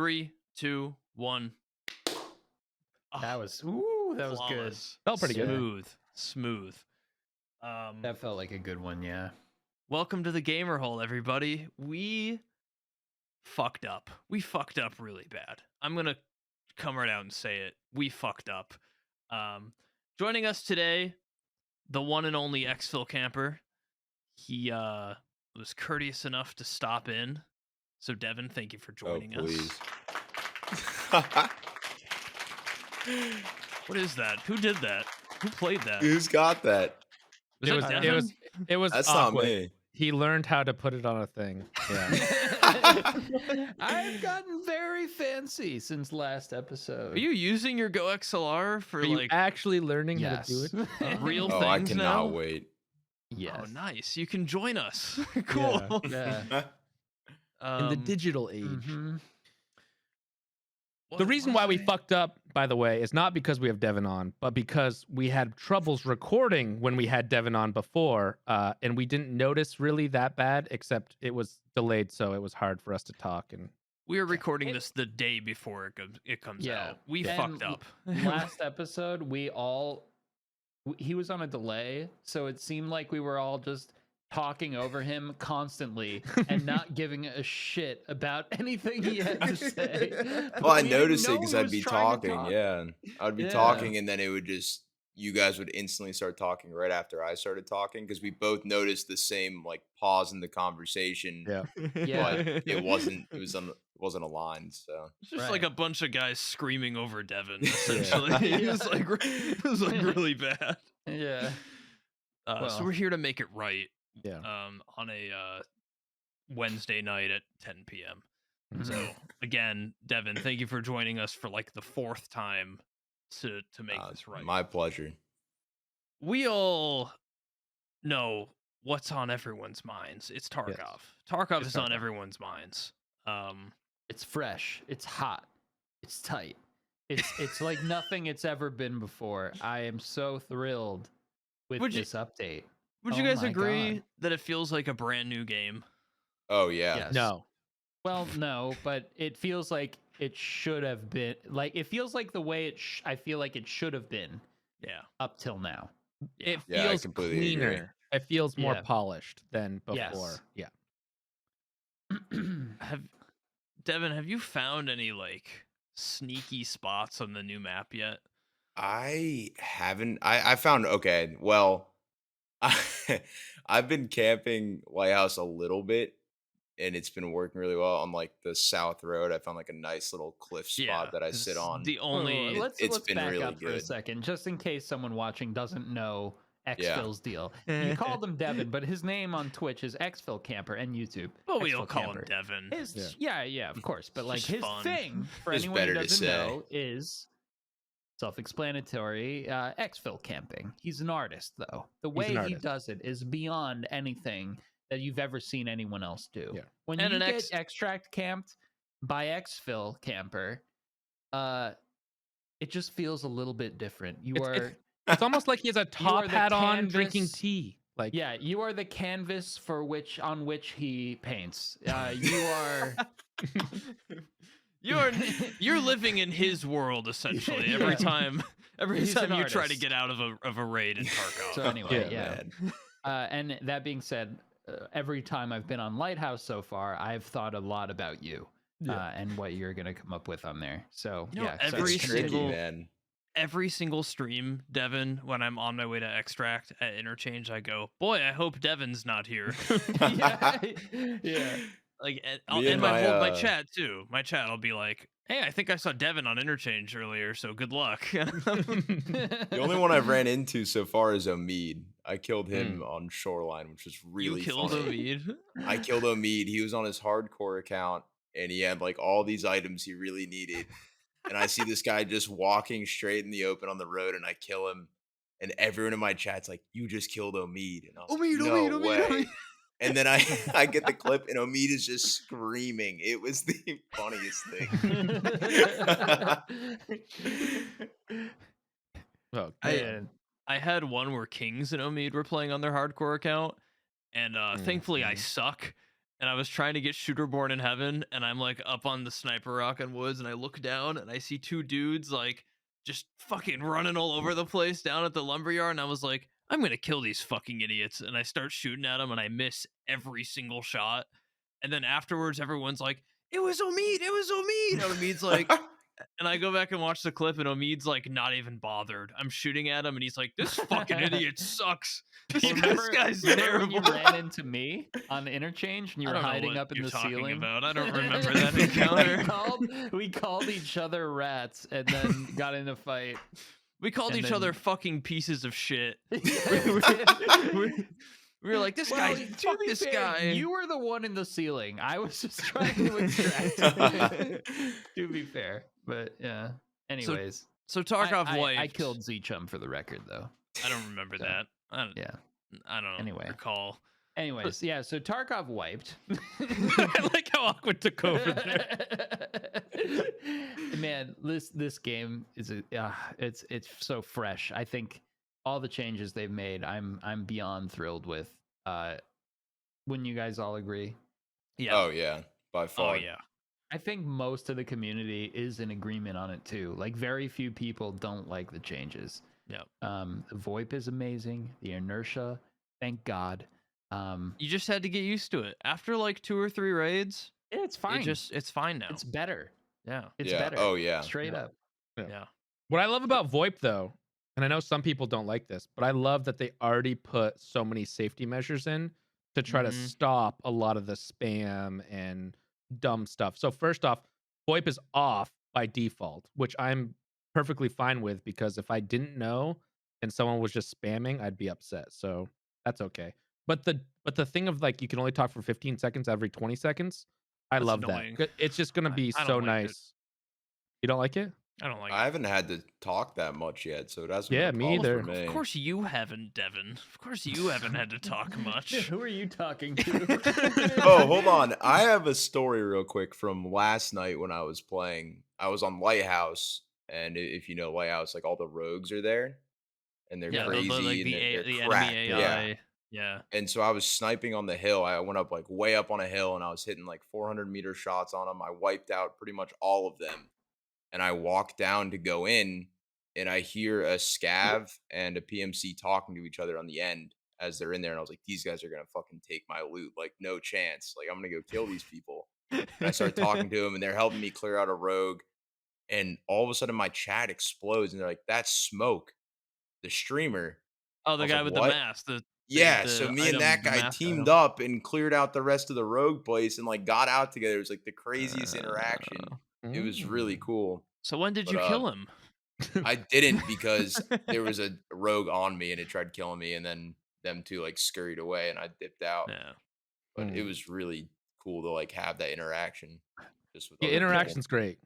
3, 2, 1. That was that was good. Felt pretty good. Smooth. That felt like a good one, yeah. Welcome to the gamer hole, everybody. We fucked up. We fucked up really bad. I'm gonna come right out and say it. We fucked up. Joining us today, the one and only ExfilCamper. He was courteous enough to stop in. So Devin, thank you for joining us. What is that? Who did that? Who played that? Who's got that? Was that Devin? It was That's Aqua. not me. He learned how to put it on a thing. Yeah. I've gotten very fancy since last episode. Are you using your Go XLR for Are you like actually learning how Yes. to do it? real Oh, things I cannot now? wait. Yes. Oh, nice. You can join us. Cool. Yeah. In the digital age. Mhm. The reason why we fucked up, by the way, is not because we have Devin on, but because we had troubles recording when we had Devin on before, and we didn't notice really that bad, except it was delayed, so it was hard for us to talk. And We are recording this the day before it comes out. We And fucked up. Last episode, he was on a delay, so it seemed like we were all just talking over him constantly and not giving a shit about anything he had to say. Well, I We didn't noticed it know because he I'd was be trying to talking. talk. Yeah, I'd be Yeah. talking, and then it would just you guys would instantly start talking right after I started talking because we both noticed the same like pause in the conversation. yeah, Yeah. But it wasn't aligned. So It's just like Right. a bunch of guys screaming over Devin, essentially. It was like really bad. Yeah. So Well. we're here to make it right. Yeah. On a Wednesday night at 10 p.m. Mm-hmm. So again, Devin, thank you for joining us for like the fourth time to make this right. my pleasure. We all know what's on everyone's minds. It's Tarkov. Yes. Tarkov It's is on Tarkov. everyone's minds. It's fresh. It's hot. It's tight. It's like nothing it's ever been before. I am so thrilled with Would you- this update. Would you Oh guys my agree God. that it feels like a brand new game? Oh yeah. Yes. no, Well, no, but it feels like it should have been. Like it feels like the way I feel like it should have been Yeah. up till now. it Yeah, I feels completely cleaner. agree. It feels more Yeah. polished than before. Yes. Yeah. Devin, have you found any like sneaky spots on the new map yet? I haven't. I found okay. Well, I've been camping Lighthouse a little bit, and it's been working really well on like the South Road. I found like a nice little cliff spot that I sit it's on. The Whoa, whoa, whoa, only It's let's been back really up for a good. second, just in case someone watching doesn't know Yeah. Exfil's deal. You called him Devin, but his name on Twitch is ExfilCamper and YouTube. well, we all call him ExfilCamper. Devin. His, yeah, of course. But like just his fun. thing, for Just anyone who better to doesn't say. know, is self-explanatory. Exfil camping. He's an artist, though. The He's way an he artist. does it is beyond anything that you've ever seen anyone else do. Yeah. When And you an get extract camped by ExfilCamper, it just feels a little bit different. You are. It's almost like he has a top the hat on, drinking canvas- tea. Like Yeah, you are the canvas on which he paints. You are. You're living in his world essentially every Yeah. time He's an you try to artist. get out of a raid in Tarkov. So anyway, Yeah, yeah. And that being said, every time I've been on Lighthouse so far, I've thought a lot about you and what you're gonna come up with on there. So You know, yeah, so every It's continue. tricky, single- man. Every single stream, Devin, when I'm on my way to extract at interchange, I go, boy, I hope Devin's not here. yeah, yeah. Like, Me and and my my, chat too. My chat will be like, hey, I think I saw Devin on interchange earlier, so good luck. The only one I've ran into so far is Omid. I killed him on Shoreline, which was really you killed funny. Omid. I killed Omid. He was on his hardcore account, and he had like all these items he really needed. And I see this guy just walking straight in the open on the road, and I kill him. And everyone in my chat's like, "You just killed Omid." And I was like, "No way." And then I get the clip, and Omid is just screaming. It was the funniest thing. oh, I had one where Kings and Omid were playing on their hardcore account, and thankfully I Mhm. suck. and I was trying to get Shooterborn in Heaven, and I'm like up on the Sniper Rock and Woods, and I look down and I see two dudes like just fucking running all over the place down at the lumberyard, and I was like, I'm gonna kill these fucking idiots, and I start shooting at them, and I miss every single shot, and then afterwards everyone's like, it was Omid, and Omid's like, and I go back and watch the clip, and Omid's like not even bothered. I'm shooting at him, and he's like, "This fucking idiot sucks. This guy's remember when terrible." you ran into me on the interchange and you I were don't know hiding what up in you're the talking ceiling? about. I don't remember that encounter. we called each other rats and then got in a fight. We called And each then- other fucking pieces of shit. we We were like, this guy, fuck this guy. You were the one in the ceiling. I was just trying to extract. To be fair, but yeah. Anyways, So Tarkov I Wipe. killed Z-Chum for the record, though. I don't remember So, that. I don't Anyway. recall. Anyways, yeah. So Tarkov wiped. I like how Aqua took over there. Man, this game is it's so fresh. I think all the changes they've made, I'm beyond thrilled with. Wouldn't you guys all agree? Yeah. Oh yeah, by Oh far. yeah. I think most of the community is in agreement on it too. Like very few people don't like the changes. Yep. The VoIP is amazing. The inertia, thank God. You just had to get used to it. After like 2 or 3 raids, It's fine. it's fine now. It's better. Yeah. It's Yeah. better. Oh yeah. Straight Yeah. up. Yeah. What I love about VoIP though, and I know some people don't like this, but I love that they already put so many safety measures in to try to Mhm. stop a lot of the spam and dumb stuff. So first off, VoIP is off by default, which I'm perfectly fine with because if I didn't know and someone was just spamming, I'd be upset. So that's okay. But the thing of like you can only talk for 15 seconds every 20 seconds, I That's love annoying. that. It's just gonna be I so don't like it. nice. You don't like it? I don't like I it. haven't had to talk that much yet, so that's Yeah, me either. Of course you haven't, Devin. Of course you haven't had to talk much. Who are you talking to? Oh, hold on. I have a story real quick from last night when I was playing. I was on Lighthouse, and if you know Lighthouse, like all the rogues are there, and they're Yeah, crazy like and they're the cracked. enemy Yeah. AI. Yeah. And so I was sniping on the hill. I went up like way up on a hill, and I was hitting like 400-meter shots on them. I wiped out pretty much all of them, and I walked down to go in, and I hear a scav and a PMC talking to each other on the end as they're in there, and I was like, these guys are gonna fucking take my loot, like no chance. Like I'm gonna go kill these people. And I start talking to them, and they're helping me clear out a rogue, and all of a sudden my chat explodes, and they're like, "That's Smoke, the streamer." Oh, I the was guy like, with "What?" the mask. Yeah, the so me item, and that the guy mask teamed item. up and cleared out the rest of the rogue place and like got out together. It was like the craziest interaction. It was really cool. So when did you But, kill him? I didn't because there was a rogue on me and it tried killing me, and then them two like scurried away and I dipped out. Yeah. But it was really cool to like have that interaction. Just with Yeah, other people. interaction's great.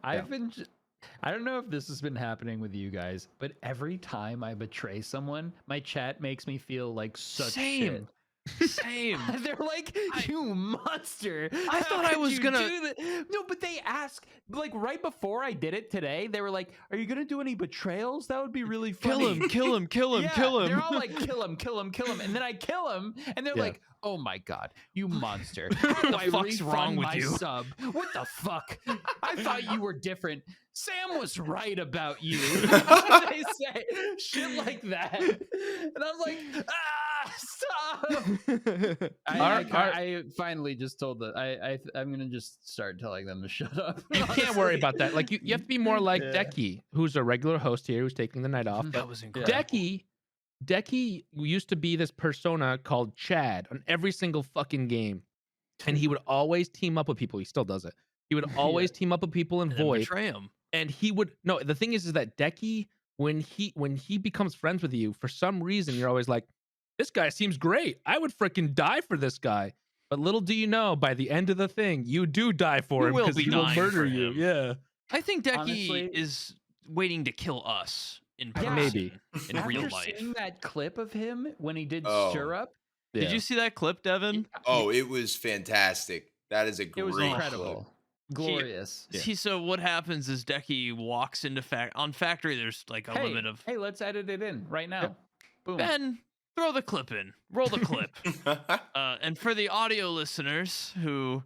I've been. I don't know if this has been happening with you guys, but every time I betray someone, my chat makes me feel like such shit. Same. They're like, you monster. I thought I was gonna- do that?" No, but they ask, like, right before I did it today, they were like, are you going to do any betrayals? That would be really funny. Kill him, kill him, kill him, Yeah, kill him. They're all like, kill him, kill him, kill him. And then I kill him, and they're Yeah. like, oh my God, you monster. How do the I fuck's refund wrong with my you? sub? What the fuck? I thought you were different. Sam was right about you. They say shit like that. And I'm like, stop. I finally just told I'm going to just start telling them to shut up. You can't worry honestly. about that. Like you have to be more like Yeah. Decky, who's a regular host here, who's taking the night off. But That was incredible. Decky used to be this persona called Chad on every single fucking game, and he would always team up with people. He still does it. He would always team up with people in And then VoIP, betray him. and he would no. The thing is that Decky, when he becomes friends with you, for some reason you're always like, this guy seems great. I would freaking die for this guy. But little do you know, by the end of the thing, you do die for You him will because be he will dying murder for you. him. Yeah. I think Decky Honestly- is waiting to kill us in Yeah. person, Maybe. in After real life. seeing that clip of him when he did Oh. Stirrup, Did you see that clip, Devin? Oh, it was fantastic. That is a it great was clip. incredible. Glorious. Yeah. See, so what happens is Decky walks into on Factory. There's like a limit of Hey, let's edit it in right now. Boom. Ben. throw the clip in. Roll the clip. And for the audio listeners who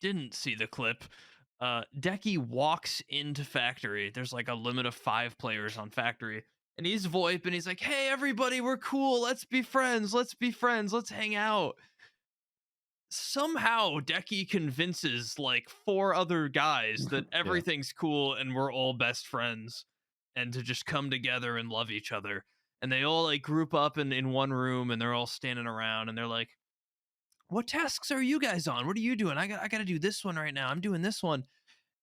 didn't see the clip, Decky walks into Factory. There's like a limit of 5 players on Factory. And he's VoIP and he's like, hey, everybody, we're cool. Let's be friends. Let's be friends. Let's hang out. Somehow Decky convinces like 4 other guys that everything's cool and we're all best friends and to just come together and love each other. And they all like group up in one room and they're all standing around and they're like, what tasks are you guys on? What are you doing? I got to do this one right now. I'm doing this one.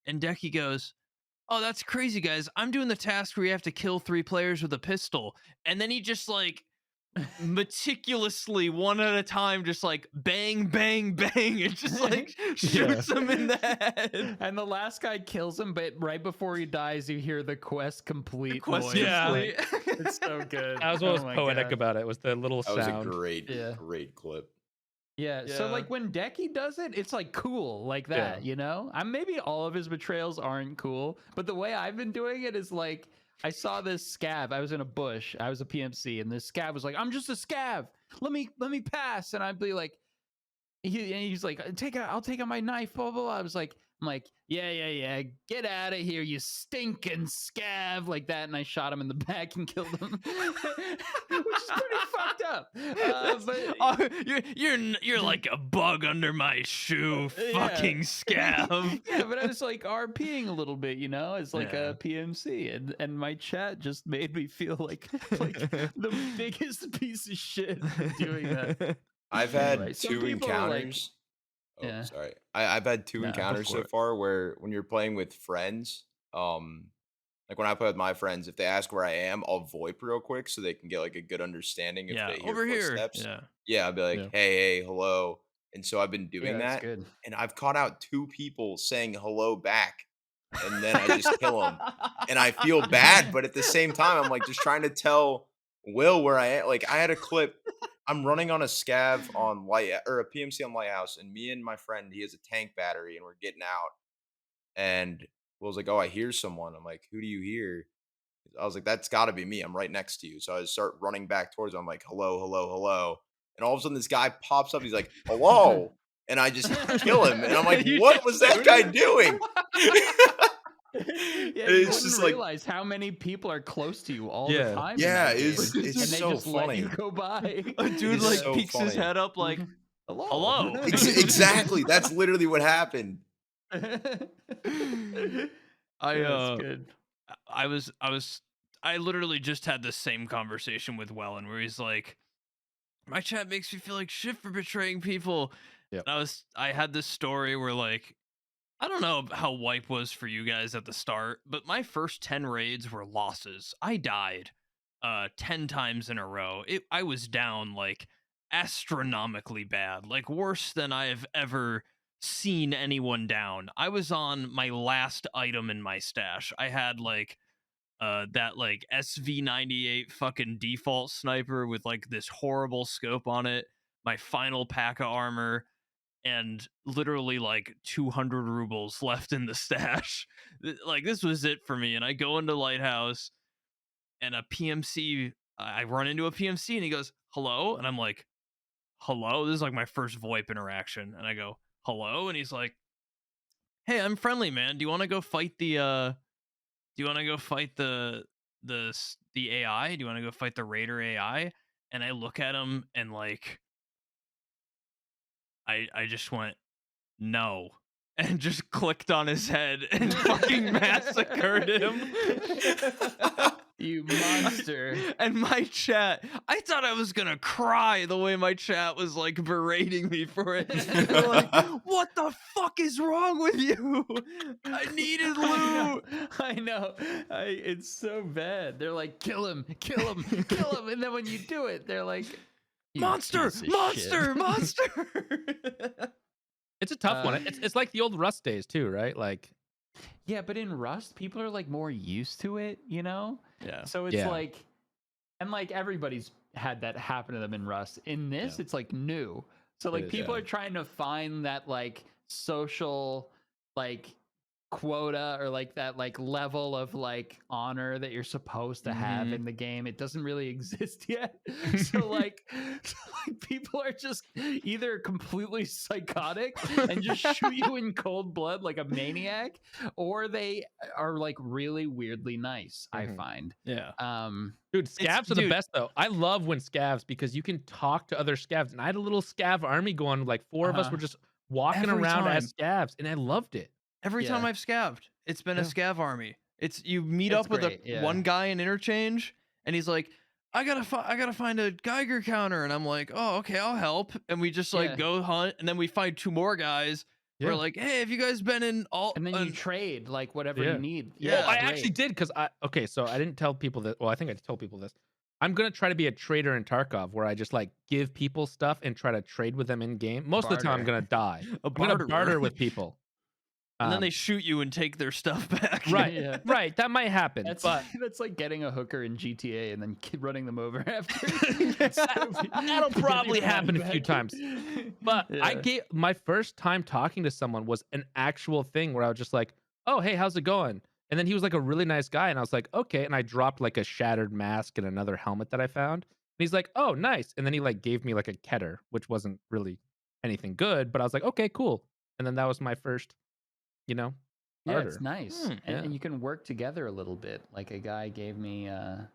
And Decky goes, oh, that's crazy, guys. I'm doing the task where you have to kill 3 players with a pistol. And then he just like meticulously one at a time just like bang bang bang and just like shoots him in the head, and the last guy kills him, but right before he dies you hear the quest complete noise. It's so good. That was what was poetic about it, was the little that sound. Was a great clip. Yeah, so like when Decky does it, it's like cool like that, you know? Maybe all of his betrayals aren't cool, but the way I've been doing it is like, I saw this scav. I was in a bush. I was a PMC, and this scav was like, "I'm just a scav. Let me pass." And I'd be like, he's like, I'll take out my knife. Blah blah blah. I'm like, yeah. Get out of here, you stinking scav, like that. And I shot him in the back and killed him, which is pretty fucked up. But you're like a bug under my shoe, fucking scav. Yeah, but I was like RPing a little bit, you know, as like a PMC, and my chat just made me feel like the biggest piece of shit doing that. I've had 2 encounters. Sorry. I've had 2 encounters so far where when you're playing with friends, like when I play with my friends, if they ask where I am, I'll VoIP real quick so they can get like a good understanding if they hear over footsteps. Here. I'll be like, hey, hello. And so I've been doing that. Good. And I've caught out 2 people saying hello back. And then I just kill them. And I feel bad, but at the same time, I'm like just trying to tell Will where I am. Like I had a clip. I'm running on a scav on a PMC on Lighthouse, and me and my friend, he has a tank battery, and we're getting out. And Will's like, "Oh, I hear someone." I'm like, "Who do you hear?" I was like, "That's got to be me. I'm right next to you." So I start running back towards him. I'm like, "Hello, hello, hello." And all of a sudden, this guy pops up. He's like, "Hello," and I just kill him. And I'm like, "What was that guy doing?" It's just realize how many people are close to you all the time. Yeah, it's and so they just funny. Let you go by. A dude like peeks his head up like, hello. Exactly. That's literally what happened. I literally just had the same conversation with Wellen where he's like, my chat makes me feel like shit for betraying people. Yep. And I had this story where like, I don't know how Wipe was for you guys at the start, but my first 10 raids were losses. I died 10 times in a row. I was down like astronomically bad, like worse than I have ever seen anyone down. I was on my last item in my stash. I had like that like SV98 fucking default sniper with like this horrible scope on it, my final pack of armor, and literally like 200 rubles left in the stash. Like this was it for me. And I go into Lighthouse and a PMC, I run into a PMC and he goes, hello. And I'm like, hello. This is like my first VoIP interaction. And I go, hello. And he's like, hey, I'm friendly, man. Do you want to go fight the AI? Do you want to go fight the Raider AI? And I look at him and like, I just went, no, and just clicked on his head and fucking massacred him. You monster. And my chat, I thought I was gonna cry the way my chat was like berating me for it. They're like, what the fuck is wrong with you? I needed loot. I know. It's so bad. They're like, kill him. And then when you do it, they're like, monster. It's a tough one. It's like the old Rust days too, right? Like, yeah, but in Rust, people are like more used to it, you know? Yeah. So it's like, and like everybody's had that happen to them in Rust. In this, it's like new. So like people are trying to find that like social, like quota or like that like level of like honor that you're supposed to have Mhm. in the game. It doesn't really exist yet. So like people are just either completely psychotic and just shoot you in cold blood like a maniac, or they are like really weirdly nice, I Mhm. find. Yeah. Dude, scavs are the dude- best though. I love when scavs because you can talk to other scavs. And I had a little scav army going. Like 4 of us Uh-huh. were just walking Every around time. as scavs, and I loved it. Every time Yeah. I've scavved, it's been a Yeah. scav army. It's you meet It's up with great, yeah. one guy in interchange, and he's like, I gotta find a Geiger counter, and I'm like, oh, okay, I'll help. And we just like Yeah. go hunt, and then we find 2 more guys. Yeah. We're like, hey, have you guys been in all? And then you trade like whatever Yeah. you need. Yeah, I it's actually great. did because okay, so I didn't tell people that. Well, I think I told people this. I'm gonna try to be a trader in Tarkov where I just like give people stuff and try to trade with them in game. Most of the time, I'm Barter. gonna die. a I'm gonna barterer. barter with people. and then they shoot you and take their stuff back. Right, Yeah. right. That might happen, That's but that's like getting a hooker in GTA and then running them over after. that'll probably happen a few times. But I Yeah. gave my first time talking to someone was an actual thing where I was just like, "Oh, hey, how's it going?" And then he was like a really nice guy, and I was like, "Okay." And I dropped like a shattered mask and another helmet that I found. And he's like, "Oh, nice." And then he like gave me like a keter, which wasn't really anything good, but I was like, "Okay, cool." And then that was my first, Yeah, barter. it's nice, Hmm, and yeah. you can work together a little bit. Like a guy gave me a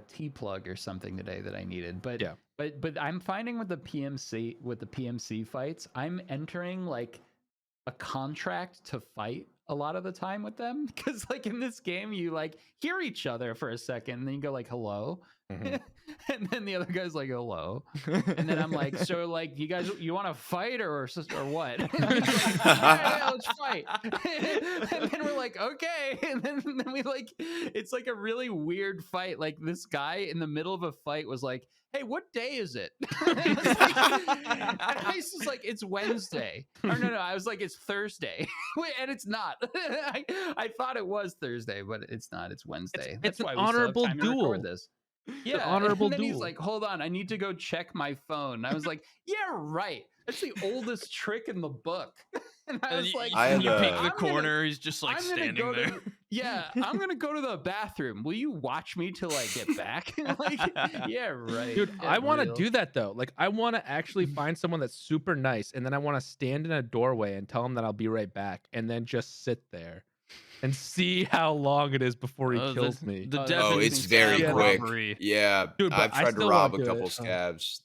T plug or something today that I needed, but Yeah. but I'm finding with the PMC fights, I'm entering like a contract to fight a lot of the time with them because like in this game you like hear each other for a second and then you go like hello Mhm. and then the other guy's like hello and then I'm like so like you want to fight or what and then he's like, yeah, let's fight and then we're like okay and then we like it's like a really weird fight. Like this guy in the middle of a fight was like, hey, what day is it? And I was just like, it's Wednesday. Or no, I was like, it's Thursday. Wait, and it's not. I thought it was Thursday, but it's not. It's Wednesday. It's an why we still have honorable time to record duel. this. an Yeah, honorable and then he's duel. like, hold on, I need to go check my phone. I was like, yeah, right. That's the oldest trick in the book. And I was like, I have you peek a- the I'm corner, he's just like I'm gonna standing go there. to yeah, I'm gonna go to the bathroom. Will you watch me till I get back? Like, yeah, right. Dude, Get I want to real. do that though. Like, I want to actually find someone that's super nice, and then I want to stand in a doorway and tell him that I'll be right back, and then just sit there and see how long it is before he Oh, kills me. Oh, that's Devin Oh, it's amazing. very Yeah. quick. robbery. Yeah, Dude, but I've I tried to still rob won't a do couple it. scavs.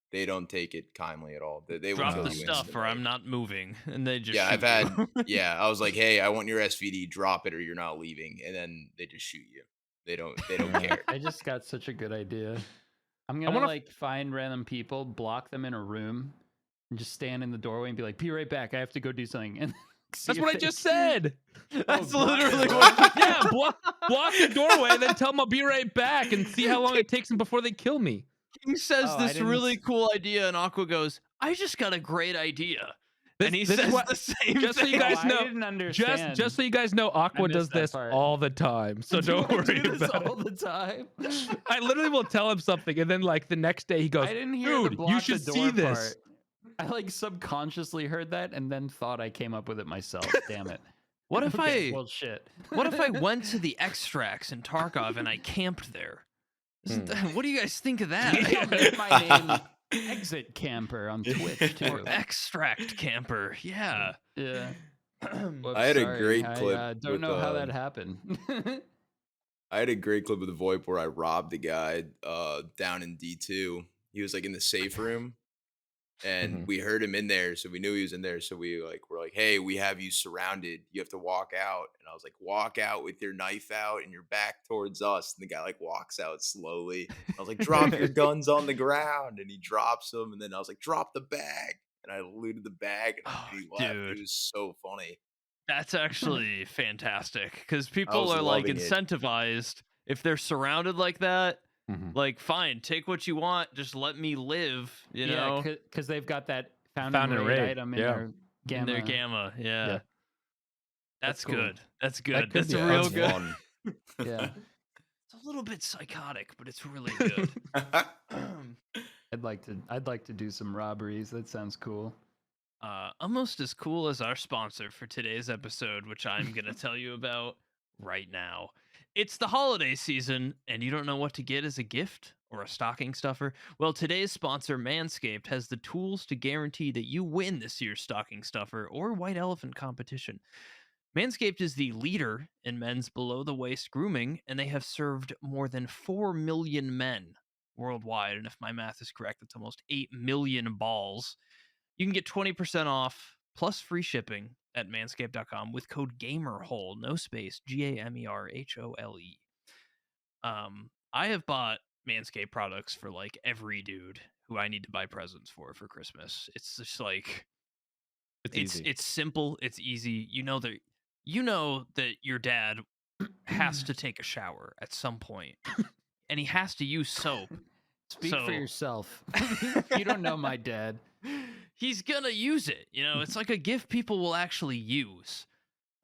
They don't take it kindly at all. They will Drop kill the you stuff, or instantly. I'm not moving, and they just Yeah, I've shoot had. you. Yeah, I was like, hey, I want your SVD. Drop it, or you're not leaving. And then they just shoot you. They don't Yeah. care. I just got such a good idea. I'm gonna wanna like find random people, block them in a room, and just stand in the doorway and be like, "Be right back. I have to go do something." And see That's if what I they- just said. That's block literally the what. Yeah, block the doorway and then tell them I'll be right back and see how long it takes them before they kill me. King says Oh, I this didn't really s- cool idea, and Aqua goes, "I just got a great idea," This- and he this is says what- the same just so thing. you guys Oh, know, I didn't understand. Just so you guys know, Aqua missed does that this part. all the time, so don't Do I worry do this about all it. the time. I literally will tell him something, and then like the next day he goes, I didn't hear the "Dude, block you the should door see this." part. I like subconsciously heard that and then thought I came up with it myself. Damn it. What if Okay, I? well, shit. What if I went to the extracts in Tarkov and I camped there? What do you guys think of Maybe I'll that? make my name Exit Camper on Twitch too. Or extract camper? Yeah. Yeah. Whoops, I had a sorry. great I clip don't with, know how that happened. I had a great clip with the VoIP where I robbed a guy down in D2. He was like in the safe room, and Mhm. we heard him in there, so we knew he was in there. So we're like, hey, we have you surrounded. You have to walk out. And I was like, walk out with your knife out and your back towards us. And the guy like walks out slowly. I was like, drop your guns on the ground, and he drops them. And then I was like, drop the bag. And I looted the bag, and Oh, he left. dude. It was so funny. That's actually fantastic because I people was are like loving it. incentivized if they're surrounded like that. Mhm. Like, fine, take what you want. Just let me live. You know, because they've got that found Found and and raid raid, item in yeah. their gamma. in their gamma. Yeah. Yeah. That's cool. good. That's good. could That's be real That's good. fun. Yeah, It's a little bit psychotic, but it's really good. I'd like to do some robberies. That sounds cool. Almost as cool as our sponsor for today's episode, which I'm going to tell you about right now. It's the holiday season, and you don't know what to get as a gift or a stocking stuffer? Well, today's sponsor, Manscaped, has the tools to guarantee that you win this year's stocking stuffer or white elephant competition. Manscaped is the leader in men's below-the-waist grooming, and they have served more than 4 million men worldwide. And if my math is correct, that's almost 8 million balls. You can get 20% off plus free shipping at manscaped.com with code GAMERHOLE, no space, GAMERHOLE. I have bought Manscaped products for like every dude who I need to buy presents for Christmas. It's just like it's simple, it's easy. You know that your dad has to take a shower at some point, and he has to use soap. Speak for yourself. You don't know my dad. He's gonna use it. It's like a gift people will actually use.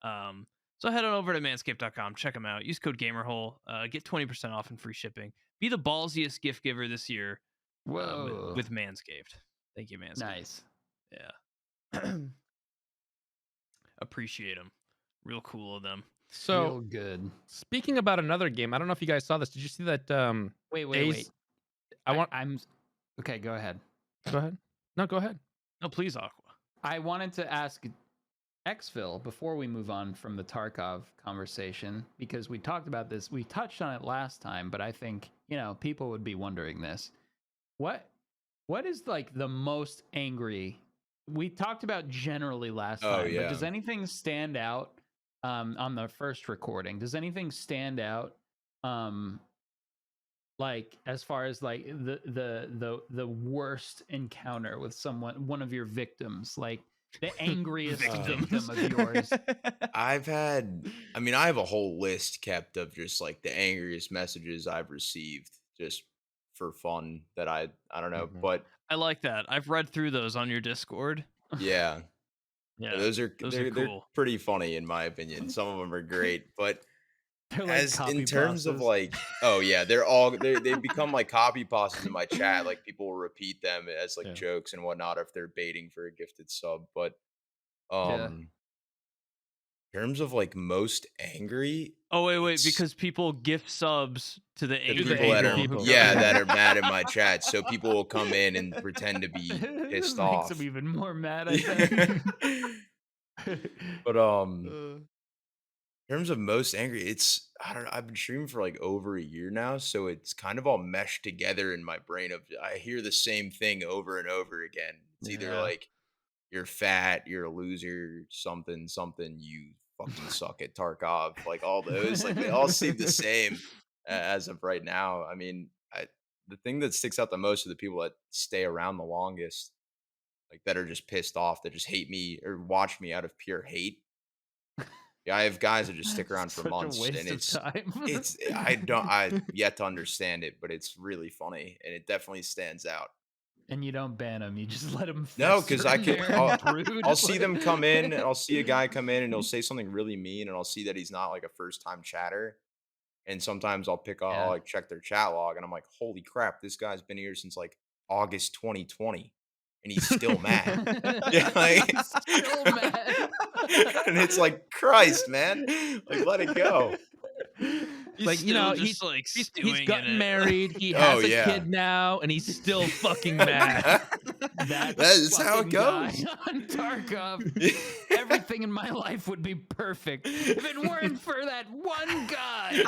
So head on over to manscaped.com, check them out. Use code GAMERHOLE, get 20% off and free shipping. Be the ballsiest gift giver this year. With Manscaped. Thank you, Manscaped. Nice. Yeah. Appreciate them. Real cool of them. So real good. Speaking about another game, I don't know if you guys saw this. Did you see that? Wait. I'm okay. Go ahead. Go ahead. No, go ahead. No, please, Aqua. I wanted to ask exfil before we move on from the Tarkov conversation, because we talked about this. We touched on it last time, but I think people would be wondering this. What is like the most angry? We talked about generally last time, but does anything stand out on the first recording? Does anything stand out like as far as like the worst encounter with someone, one of your victims, like the angriest victim of yours? I have a whole list kept of just like the angriest messages I've received just for fun that I don't know, but I like that. I've read through those on your Discord. Yeah. Yeah. Those are cool. They're pretty funny in my opinion. Some of them are great, but They're like as in terms of pastas. like, they become like copy pastas in my chat. Like people will repeat them as like jokes and whatnot if they're baiting for a gifted sub. But in terms of like most angry. Oh wait, because people gift subs to the angry people that are people. that are mad in my chat. So people will come in and pretend to be pissed off. Makes them even more mad, I think. But in terms of most angry, I've been streaming for like over a year now, so it's kind of all meshed together in my brain. I hear the same thing over and over again. It's either like you're fat, you're a loser, something, you fucking suck at Tarkov. Like all those, like they all seem the same as of right now. I mean, the thing that sticks out the most are the people that stay around the longest, like that are just pissed off, that just hate me or watch me out of pure hate. Yeah, I have guys that just stick around for months, and I've yet to understand it, but it's really funny and it definitely stands out. And you don't ban them; you just let them. No, because I'll see them come in, and I'll see a guy come in, and he'll say something really mean, and I'll see that he's not like a first-time chatter. And sometimes I'll I'll like check their chat log, and I'm like, holy crap, this guy's been here since like August 2020. And he's still mad. Yeah, like, he's still mad. And it's like, Christ, man. Like, let it go. Like, he's gotten married. He has a kid now, and he's still fucking mad. That's how it goes. On Tarkov, everything in my life would be perfect if it weren't for that one guy.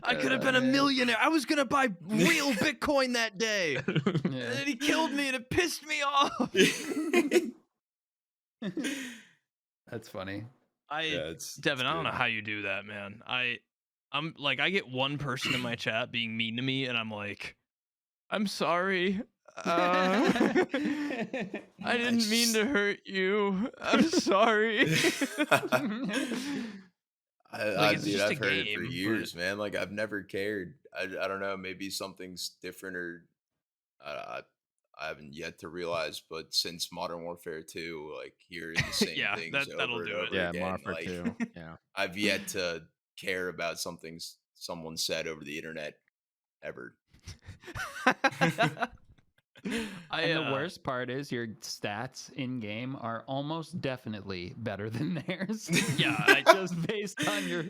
I could have been a millionaire. I was gonna buy real Bitcoin that day, and then he killed me, and it pissed me off. That's funny. Devin, I don't know how you do that, man. I'm like, I get one person in my chat being mean to me, and I'm like, I'm sorry. I didn't mean to hurt you. I'm sorry. I've heard it for years, man. Like, I've never cared. I don't know. Maybe something's different, or I haven't yet to realize. But since Modern Warfare 2, like hearing the same things over and over again, Modern Warfare 2. Yeah, I've yet to care about something someone said over the internet ever. And the worst part is your stats in game are almost definitely better than theirs. Yeah, just based on your.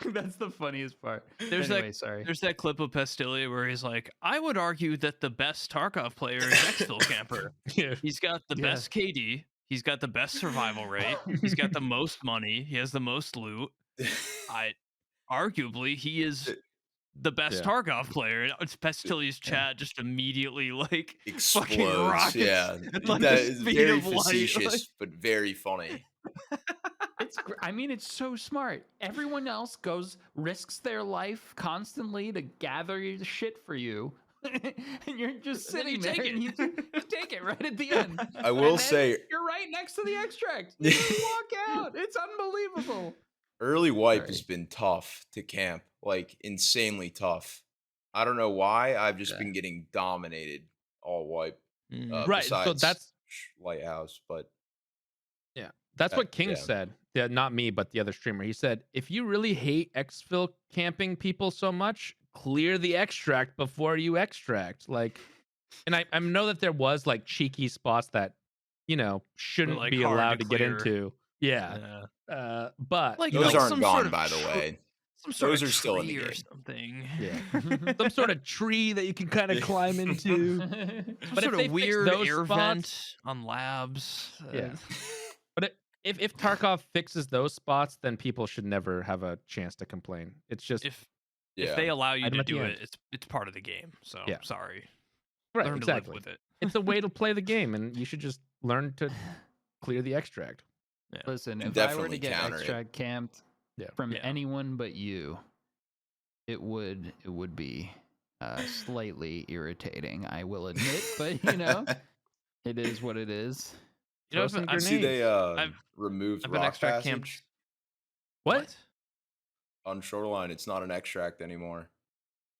That's the funniest part. There's Anyway, sorry. There's that clip of Pastilia where he's like, I would argue that the best Tarkov player is ExfilCamper. Yeah. He's got the Yeah. best KD. He's got the best survival rate. He's got the most money. He has the most loot. Arguably, he is the best Yeah. Tarkov player. It's Pastilia's chat just immediately like fucking Explodes. rockets. Yeah, at, like, that the is speed very of light, facetious, like- but very funny. I mean, it's so smart. Everyone else risks their life constantly to gather your shit for you. And you're just And then sitting you there take and you take it right at the end. I will And then say, you're right next to the extract. You just walk out. It's unbelievable. early wipe Sorry. has been tough to camp, like insanely tough. I don't know why. I've just Yeah. been getting dominated all wipe. Right, so Besides that's- Lighthouse, but That's what King yeah. said. Yeah, not me, but the other streamer. He said, if you really hate exfil camping people so much, clear the extract before you extract. Like, and I know that there was like cheeky spots that, shouldn't like, be hard to allowed to get clear. into. Yeah. But Like those aren't some gone, sort of by the tr- way. some sort Those of are still in the tree or game. something. yeah, some sort of tree that you can kind of climb into. Some But if sort they of fix weird those air spots- vent on labs. Yeah. But if Tarkov fixes those spots, then people should never have a chance to complain. It's just if Yeah, they allow you Item to at the do end. it, it's part of the game. So Yeah. sorry. right, Learn exactly. to live with it. It's a way to play the game, and you should just learn to clear the extract. Listen, You if I were definitely to get counter it. extract camped Yeah. from Yeah. anyone but you, it would be slightly irritating. I will admit, but it is what it is. You know, Throw some I've- I see they I've- removed I've been rock extract passage camped. What? on Shoreline. It's not an extract anymore.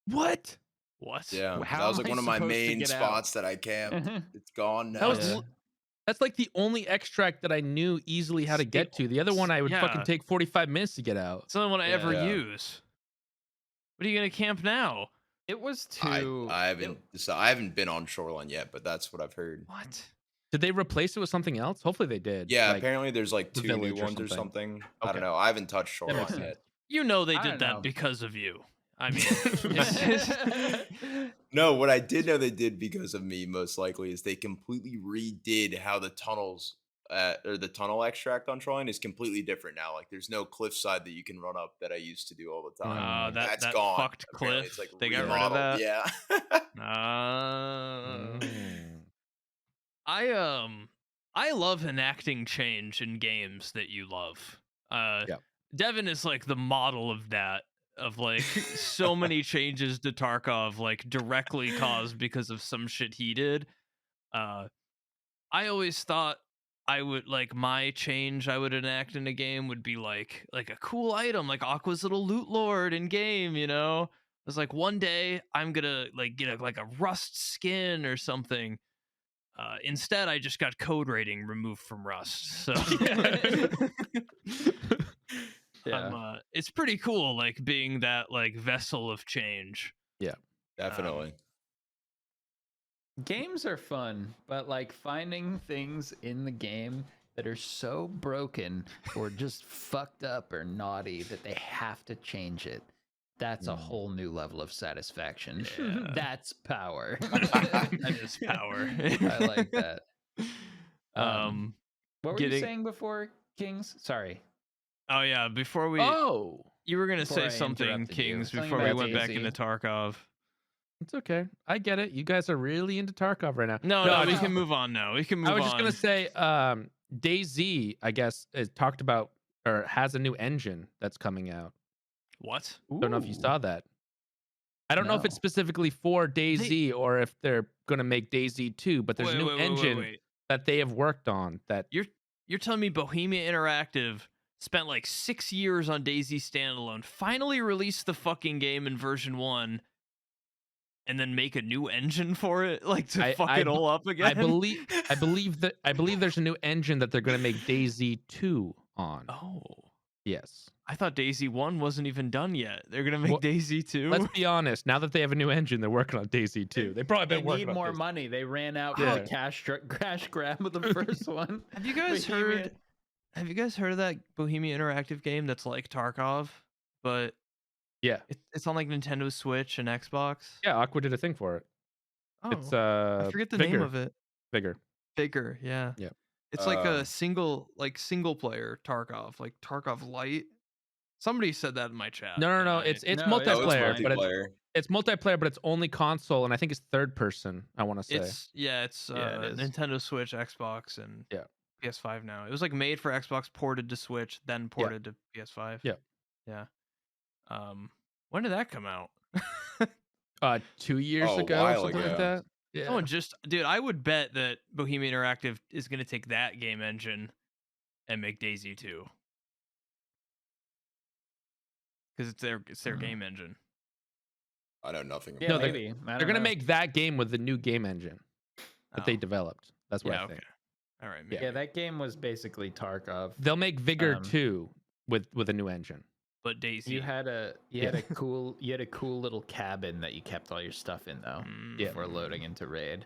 What? What? Yeah, How that was am like I one of my supposed to main get out? spots that I camped. It's gone now. That was Yeah. That's like the only extract that I knew easily how to get to. The other one I would fucking Yeah. take 45 minutes to get out. It's the only one I ever Yeah. use. What are you gonna camp now? It was I too. haven't been on Shoreline yet, but that's what I've heard. What? Did they replace it with something else? Hopefully they did. Yeah, Like, apparently there's like the 2 new village or ones or something. something. I Okay. don't know. I haven't touched That makes Shoreline sense. yet. You know they I did don't that know. because of you. I mean, it's- No, what I did know they did because of me, most likely, is they completely redid how the tunnels or the tunnel extract on Shoreline is completely different now. Like, there's no cliffside that you can run up that I used to do all the time. that That's that gone. fucked Apparently, cliff. it's like They got rid of remodeled. that. Yeah. I love enacting change in games that you love. Yeah. Devin is like the model of that. Of like so many changes to Tarkov, like directly caused because of some shit he did. I always thought I would like my change I would enact in a game would be like a cool item, like Aqua's little loot lord in game. I was like, one day I'm gonna like get a rust skin or something. Instead, I just got code rating removed from Rust. So Yeah. it's pretty cool, like being that like vessel of change. Definitely. Games are fun, but like finding things in the game that are so broken or just fucked up or naughty that they have to change it. That's a whole new level of satisfaction. Yeah. That's power. That is power. I like that. Um. What were you getting- saying before, Kings? Sorry. Oh yeah. Before we, Oh, you were gonna Before I say something, interrupted you. Kings, Something before we about went back DayZ. into Tarkov. it's okay. I get it. You guys are really into Tarkov right now. No, I we just- can move on now. We can move I on. was just gonna say, DayZ, I guess, is talked about or has a new engine that's coming out. What? Don't know if you saw that. I don't know if it's No. specifically for DayZ or if they're gonna make DayZ 2, but there's a new engine Wait. that they have worked on that You're telling me Bohemia Interactive spent like 6 years on DayZ standalone, finally released the fucking game in version 1, and then make a new engine for it, like to fuck it all up again? I believe there's a new engine that they're gonna make DayZ 2 on. Oh, Yes. I thought DayZ 1 wasn't even done yet. They're gonna make Well, DayZ 2. Let's be honest. Now that they have a new engine, they're working on DayZ 2. They've probably They been working need on more DayZ. money. They ran out for Yeah. the cash grab of the first one. Have you guys Bohemia- heard? Have you guys heard of that Bohemia Interactive game that's like Tarkov, but Yeah. it's on like Nintendo Switch and Xbox? Yeah, Aqua did a thing for it. Oh, It's I forget the name Vigor. of it. Vigor. Vigor, yeah. Yeah. It's like a single player Tarkov, like Tarkov Light. Somebody said that in my chat. No. and I- It's No, it's multiplayer, fine. but multiplayer. it's multiplayer, but it's only console, and I think it's third person. I want to say. it's Yeah, it is. Nintendo Switch, Xbox, and Yeah. PS5 now. It was like made for Xbox, ported to Switch, then ported to PS5. Yeah. Yeah. When did that come out? 2 years Oh, a ago, or while something like ago. that. Yeah. Someone just, dude, I would bet that Bohemia Interactive is gonna take that game engine and make DayZ 2. Because it's their game engine. I know nothing. Yeah, No, they're- maybe. They're gonna make that game with the new game engine that they Oh, developed. That's what yeah, I okay. think. All right, Yeah. Yeah, that game was basically Tarkov. They'll make Vigor Um, 2 with a new engine. But DayZ. You had a Yeah. cool little cabin that you kept all your stuff in though Yeah. before loading into raid.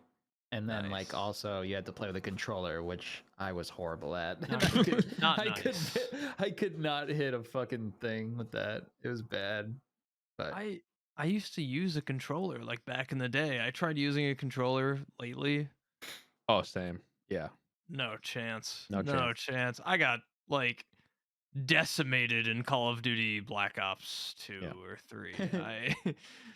And then Nice. like also you had to play with a controller, which I was horrible at. Not- not nice. I could not hit a fucking thing with that. It was bad. But I used to use a controller like back in the day. I tried using a controller lately. Oh, same. Yeah. No chance. No chance. I got like decimated in Call of Duty Black Ops 2 Yeah. or 3.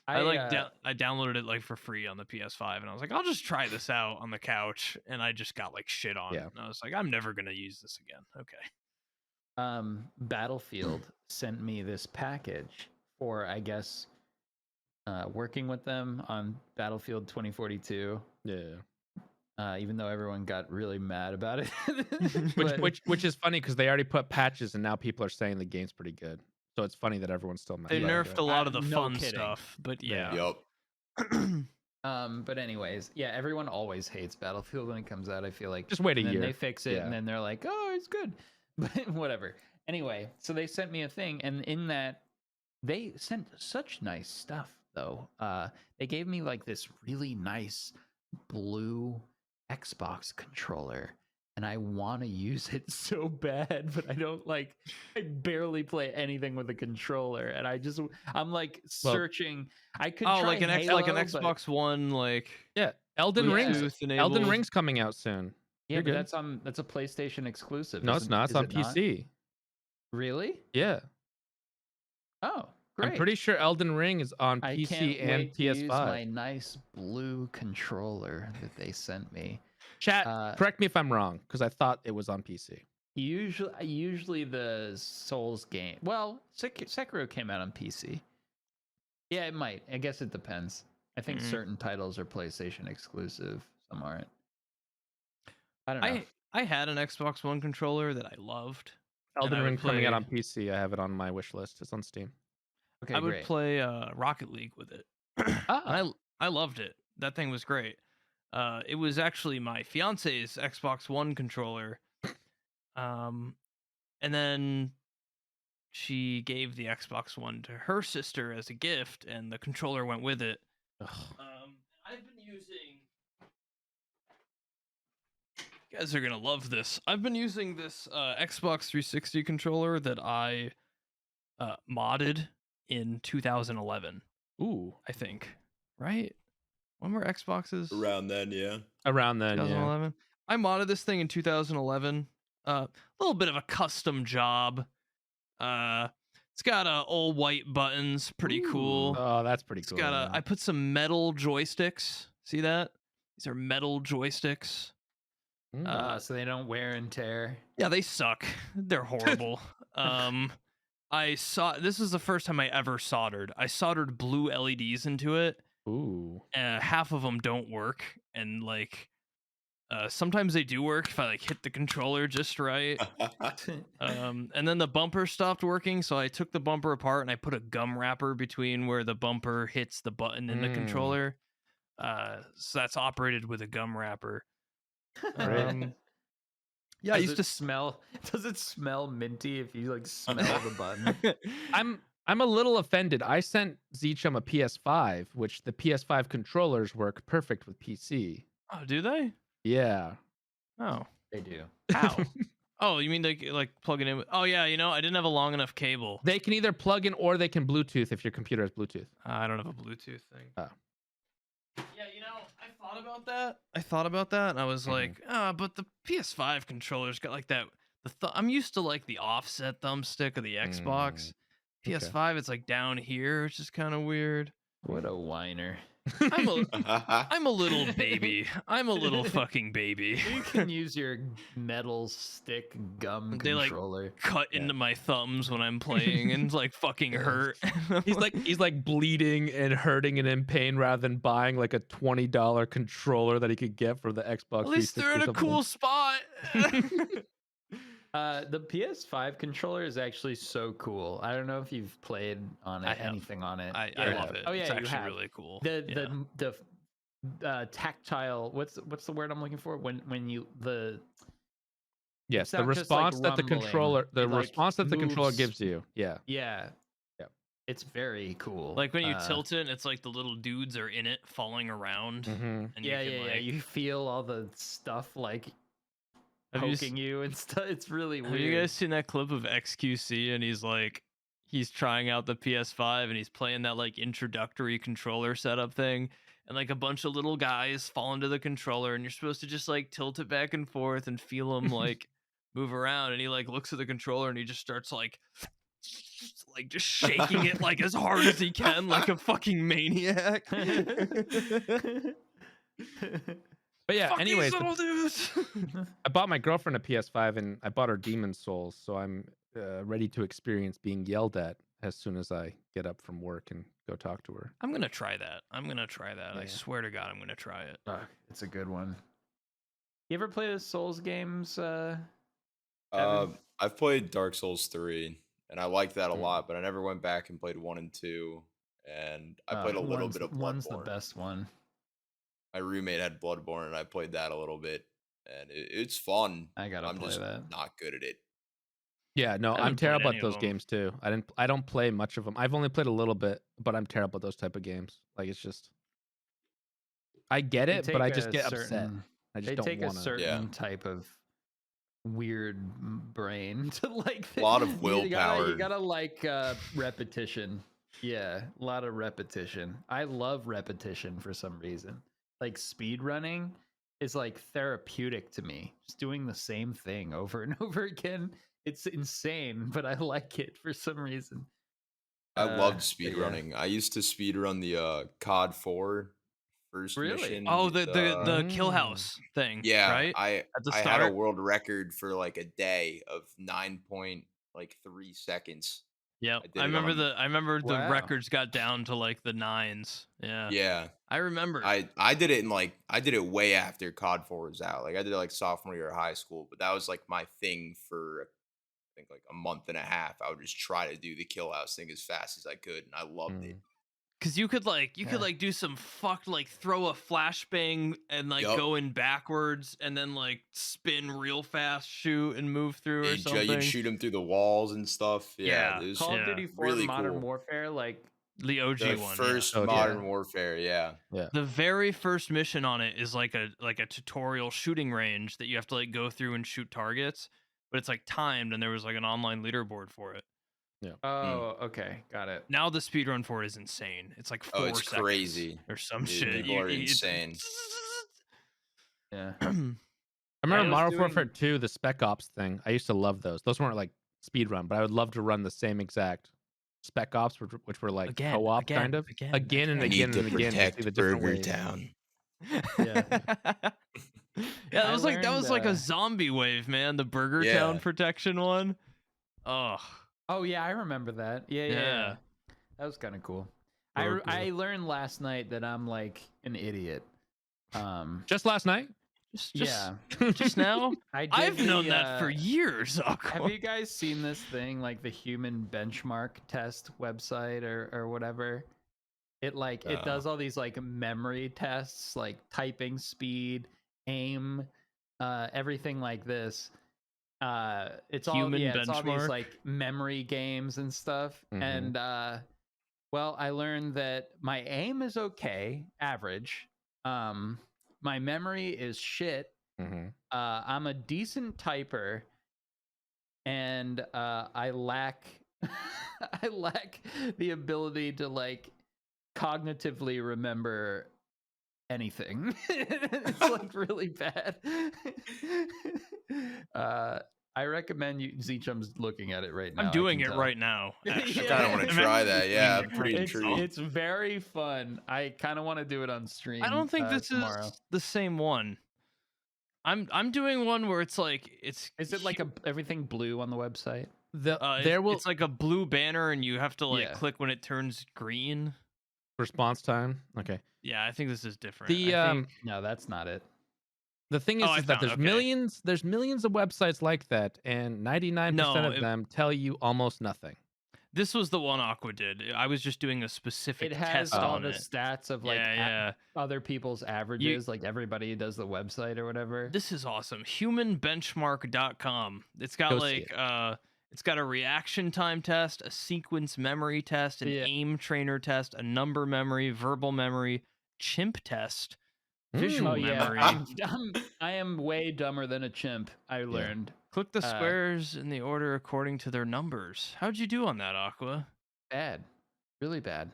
I downloaded it like for free on the PS5 and I was like, I'll just try this out on the couch, and I just got like shit on. Yeah. And I was like, I'm never gonna use this again. Okay. Battlefield sent me this package for, I guess, working with them on Battlefield 2042. Yeah. Even though everyone got really mad about it. Which is funny because they already put patches and now people are saying the game's pretty good. So it's funny that everyone's still mad. They about nerfed it. a lot of the No fun kidding. stuff, but yeah. Yup. But anyways, yeah, everyone always hates Battlefield when it comes out. I feel like Just wait a and then year. they fix it, Yeah. and then they're like, "Oh, it's good," but whatever. Anyway, so they sent me a thing, and in that, they sent such nice stuff. Though, they gave me like this really nice blue Xbox controller, and I want to use it so bad, but I don't like. I barely play anything with a controller, and I'm like searching. I could Oh, try like an Halo, but- Xbox One, like Yeah. Elden Yeah. Ring's Bluetooth Elden enabled. Ring's coming out soon. Yeah, You're but good. that's a PlayStation exclusive. No, it's not. It's is on it not? PC. Really? Yeah. Oh, great. I'm pretty sure Elden Ring is on I PC can't and wait to use PS5. my nice blue controller that they sent me. Chat, correct me if I'm wrong, because I thought it was on PC. Usually the Souls game. Well, Sekiro came out on PC. Yeah, it might. I guess it depends. I think certain titles are PlayStation exclusive. Some aren't. I don't know. I had an Xbox One controller that I loved. Elden I would Ring coming out play- on PC. I have it on my wish list. It's on Steam. Okay, I would great. play Rocket League with it. Ah. I loved it. That thing was great. It was actually my fiance's Xbox One controller. And then she gave the Xbox One to her sister as a gift, and the controller went with it. I've been using. You guys are gonna love this. I've been using this Xbox 360 controller that I modded in 2011. Ooh. I think, right? When were Xboxes? Around then, yeah. Around then, yeah. 2011. I modded this thing in 2011. A little bit of a custom job. It's got all white buttons, pretty cool. Oh, that's pretty It's cool. got yeah. I put some metal joysticks. See that? These are metal joysticks. So they don't wear and tear. Yeah, they suck. They're horrible. This is the first time I ever soldered. I soldered blue LEDs into it. Ooh. Half of them don't work, and like sometimes they do work if I like hit the controller just right. And then the bumper stopped working, so I took the bumper apart and I put a gum wrapper between where the bumper hits the button in the controller. So that's operated with a gum wrapper. Yeah, I Does used it to smell. Does it smell minty if you like smell the button? I'm a little offended. I sent Zeechum a PS5, which the PS5 controllers work perfect with PC. Oh, do they? Yeah. Oh, They do. how? Oh, you mean like plug it in? Oh yeah, I didn't have a long enough cable. They can either plug in or they can Bluetooth if your computer has Bluetooth. I don't have a Bluetooth thing. Oh. Yeah, I thought about that. And I was like, but the PS5 controller's got like that. I'm used to like the offset thumbstick of the Xbox. okay. PS5, it's like down here, which is kind of weird. What a whiner. I'm a little baby. I'm a little fucking baby. You can use your metal stick gum They, like, controller. Cut into my thumbs when I'm playing and like fucking hurt. He's like bleeding and hurting and in pain rather than buying like a $20 controller that he could get for the Xbox. At least they're in a cool spot. The PS5 controller is actually so cool. I don't know if you've played on I it, have. anything on it. I Yeah. love it. Oh yeah, It's you actually have. really cool. The tactile. What's the word I'm looking for? When you Yes, it's the not just, like, response that the rumbling. controller It, like, response that the controller moves. gives you. Yeah. yeah. Yep. It's very cool. Like when you tilt it, it's like the little dudes are in it falling around. Mm-hmm. And Yeah, you can, yeah. You feel all the stuff like Have you poking you and stuff. It's really weird. Have you guys seen that clip of XQC and he's trying out the PS5 and he's playing that like introductory controller setup thing and like a bunch of little guys fall into the controller and you're supposed to just like tilt it back and forth and feel them like move around and he like looks at the controller and he just starts like just shaking it like as hard as he can like a fucking maniac. But yeah, Fuck anyways, these little dudes. I bought my girlfriend a PS5 and I bought her Demon's Souls, so I'm ready to experience being yelled at as soon as I get up from work and go talk to her. I'm gonna try that. I Yeah. swear to God, I'm gonna try it. It's a good one. You ever play the Souls games? I've played Dark Souls 3, and I liked that a Mm. lot, but I never went back and played 1 and 2. And I played a little bit of One's the Bloodborne. best one. My roommate had Bloodborne, and I played that a little bit, and it's fun. I gotta I'm play just that. not good at it. Yeah, no, I I'm haven't played terrible any at of those them. games too. I don't play much of them. I've only played a little bit, but I'm terrible at those type of games. Like it's just I get They it, but I take just a get upset. certain- I just They don't take want a to. certain type of weird brain to like. A lot of You willpower. gotta like repetition. Yeah, a lot of repetition. I love repetition for some reason. Like speed running is like therapeutic to me. Just doing the same thing over and over again. It's insane, but I like it for some reason. I loved but speedrunning. I used to speedrun the COD 4 first Really? mission. Oh, with, the Killhouse thing. yeah, right. I At the I had a start? world record for like a day of 9.3 seconds. Yep. I did it on- I remember the Wow. records got down to like the 9s. Yeah. Yeah, I remember. I did it I did it way after COD 4 was out. Like I did it like sophomore year of high school, but that was like my thing for I think like a month and a half. I would just try to do the Killhouse thing as fast as I could, and I loved it. Cause you could Yeah. do some fucked like throw a flashbang and like Yup. go in backwards and then like spin real fast, shoot and move through or something. You'd shoot him through the walls and stuff. Yeah, Yeah, it was Call Yeah. of Duty 4 really Modern cool. Warfare, like The OG The one. yeah. first Oh, yeah. Modern Warfare. Yeah, The very first mission on it is like a tutorial shooting range that you have to like go through and shoot targets, but it's like timed and there was like an online leaderboard for it. oh, okay, got it. Now the speedrun for it is insane. It's like 4 Oh, it's seconds crazy. or some Dude, shit. people are insane. Yeah. I remember was Modern Warfare doing- 2, the Spec Ops thing. I used to love those. Those weren't like speed run, but I would love to run the same exact Spec Ops, which were like Again, co-op again, kind of again, and We again need and to again. To protect see the different Burger ways. Town. Yeah. Yeah, that I was like learned, a zombie wave, man. The Burger Yeah. Town protection one. Oh, Oh yeah, I remember that. Yeah. Yeah. That was kind of cool. Burger. I learned last night that I'm like an idiot. Just last night? just Yeah. just now. I did I've known the, that for years. Have Aqua. you guys seen this thing, like the human benchmark test website or whatever? It like it No. does all these like memory tests, like typing speed, aim, everything like this. It's all Human it's all these benchmark? like memory games and stuff. Mhm. And well, I learned that my aim is okay, average. My memory is shit. Mhm. I'm a decent typer, and I lack I lack the ability to like cognitively remember anything. It's like really bad. I recommend you. Zeechum's looking at it right now. I'm I doing can it tell. right now. Actually. I kind of want to try that. Yeah, I'm It's- pretty It's intrigued. it's very fun. I kind of want to do it on stream. I don't think this tomorrow. is the same one. I'm doing one where it's like it's Is it like everything blue on the website? There will it's like a blue banner and you have to like Yeah. click when it turns green. response time. Okay. Yeah, I think this is different. The I think, No, that's not it. The thing is, Oh, I is that found- there's okay. millions of websites like that, and 99% No, of it- them tell you almost nothing. this was the one Aqua did. I was just doing a specific It has test all on the it. stats of like Yeah. other people's averages, like everybody who does the website or whatever. This is awesome. Humanbenchmark.com. It's got Go see like it's got a reaction time test, a sequence memory test, an Yeah. aim trainer test, a number memory, verbal memory, chimp test, visual Oh yeah, memory. I am way dumber than a chimp. I learned Click the squares in the order according to their numbers. How'd you do on that, Aqua? bad, really bad.